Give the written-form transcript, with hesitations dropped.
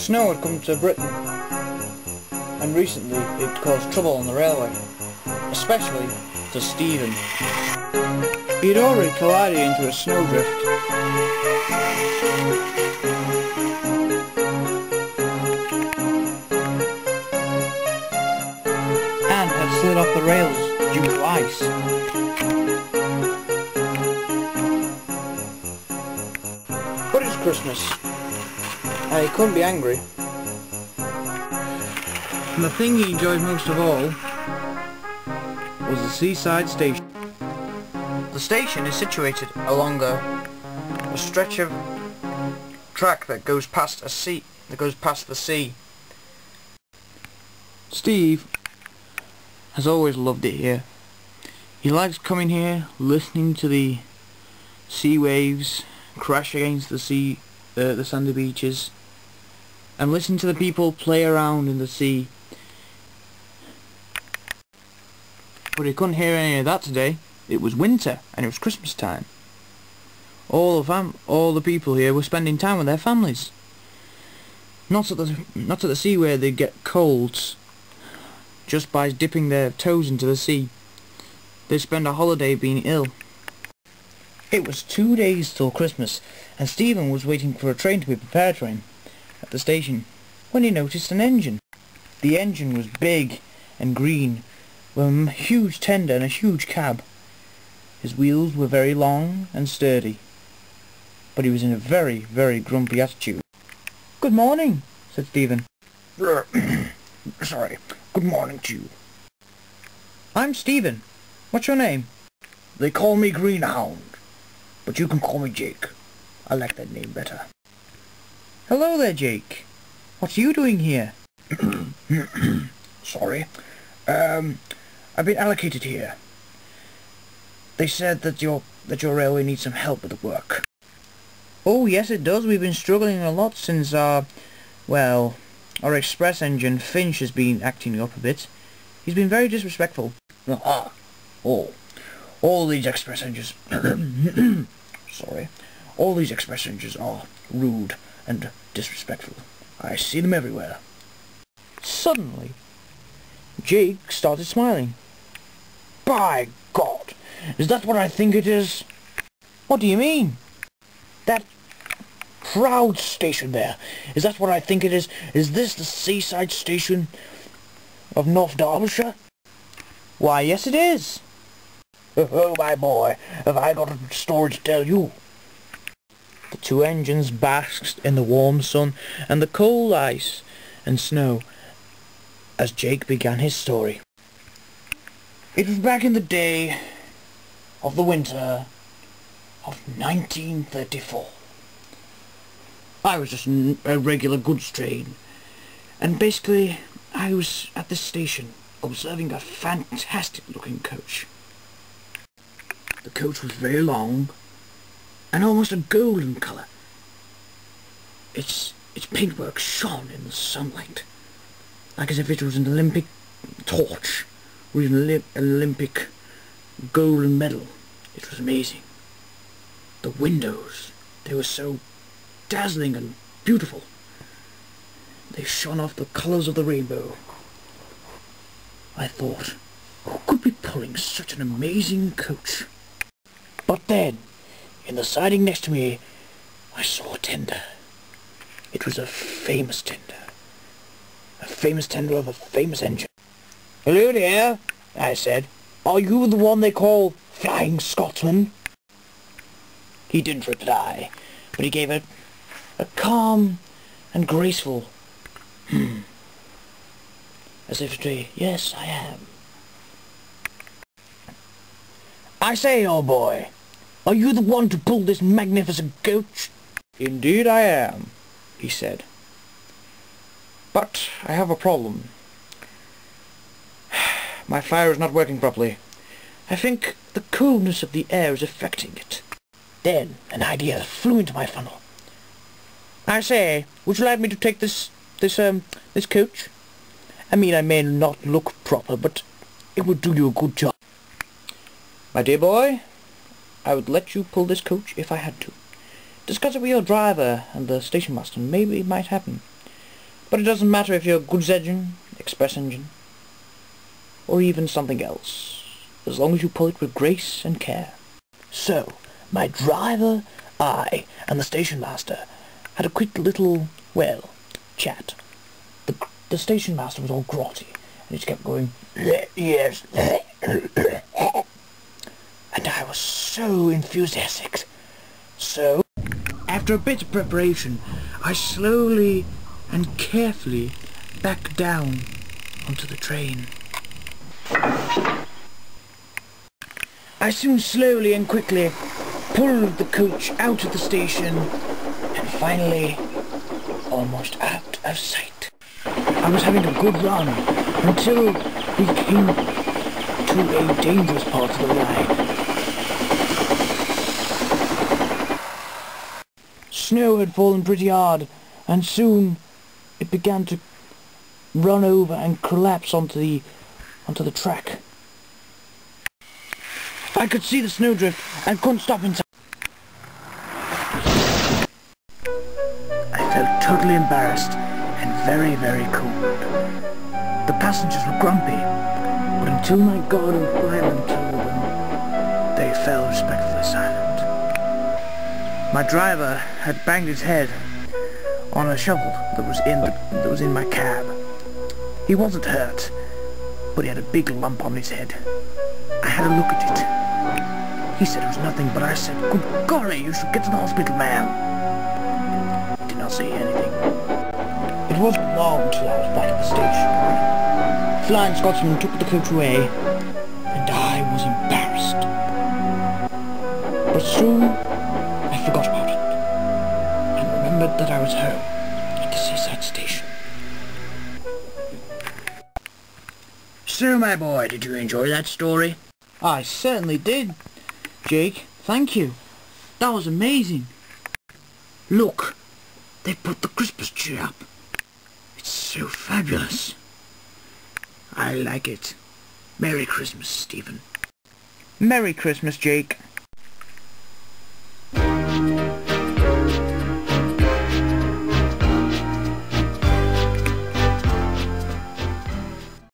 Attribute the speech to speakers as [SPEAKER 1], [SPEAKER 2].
[SPEAKER 1] Snow had come to Britain, and recently it caused trouble on the railway, especially to Stephen. He had already collided into a snowdrift. And had slid off the rails due to ice. But it's Christmas, and he couldn't be angry. And the thing he enjoyed most of all was the seaside station. The station is situated along a stretch of track that goes past the sea. Steve has always loved it here. He likes coming here, listening to the sea waves crash against the sandy beaches, and listening to the people play around in the sea. But he couldn't hear any of that today. It was winter and it was Christmas time. All the people here were spending time with their families. Not at the sea where they get colds just by dipping their toes into the sea. They spend a holiday being ill. It was 2 days till Christmas, and Stephen was waiting for a train to be prepared for him at the station when he noticed an engine. The engine was big and green, with a huge tender and a huge cab. His wheels were very long and sturdy, but he was in a very, very grumpy attitude. "Good morning," said Stephen. "Sorry, good morning to you." "I'm Stephen. What's your name?" "They call me Greenhound, but you can call me Jake. I like that name better." "Hello there, Jake. What are you doing here?" "Sorry. I've been allocated here. They said that your railway needs some help with the work." "Oh, yes it does. We've been struggling a lot since our express engine Finch has been acting up a bit. He's been very disrespectful." "Ah, oh, all these express engines sorry, all these express engines are rude and disrespectful. I see them everywhere." Suddenly, Jake started smiling. "By God, is that what I think it is?" "What do you mean?" "That proud station there. Is that what I think it is? Is this the seaside station of North Derbyshire?" "Why, yes it is." "Oh, my boy, have I got a story to tell you." The two engines basked in the warm sun and the cold ice and snow as Jake began his story. "It was back in the day of the winter of 1934. I was just a regular goods train, and basically I was at this station observing a fantastic looking coach. The coach was very long and almost a golden colour. Its paintwork shone in the sunlight, like as if it was an Olympic torch with an Olympic golden medal. It was amazing. The windows, they were so dazzling and beautiful. They shone off the colours of the rainbow. I thought, who could be pulling such an amazing coach? But then, in the siding next to me, I saw a tender. It was a famous tender. A famous tender of a famous engine. "Hello there," I said. "Are you the one they call Flying Scotsman?" He didn't reply, but he gave a calm and graceful as if to say, "Yes, I am." "I say, old boy, are you the one to pull this magnificent coach?" "Indeed I am," he said. "But I have a problem. My fire is not working properly. I think the coolness of the air is affecting it." Then an idea flew into my funnel. "I say, would you like me to take this coach? I mean, I may not look proper, but it would do you a good job." "My dear boy, I would let you pull this coach if I had to. Discuss it with your driver and the station master, and maybe it might happen. But it doesn't matter if you're a goods engine, express engine, or even something else, as long as you pull it with grace and care. So, my driver, I, and the station master had a quick little, well, chat. The station master was all grotty, and he just kept going, yes, and I was so enthusiastic. So, after a bit of preparation, I slowly and carefully backed down onto the train. I soon slowly and quickly pulled the coach out of the station and finally almost out of sight. I was having a good run until we came to a dangerous part of the ride. Snow had fallen pretty hard, and soon it began to run over and collapse onto the track. I could see the snowdrift and couldn't stop in time. I felt totally embarrassed and very, very cold. The passengers were grumpy, but until my god and fireman told them, they fell respectfully silent. My driver had banged his head on a shovel that was in my cab. He wasn't hurt, but he had a big lump on his head. I had a look at it. He said it was nothing, but I said, "Good golly, you should get to the hospital, man." He did not say anything. It wasn't long till I was back at the station. Flying Scotsman took the coach away, and I was embarrassed. But soon I forgot about it, and remembered that I was home at the seaside station. So, my boy, did you enjoy that story? I certainly did, Jake. Thank you. That was amazing. Look, they put the Christmas tree up. It's so fabulous. I like it. Merry Christmas, Stephen. Merry Christmas, Jake.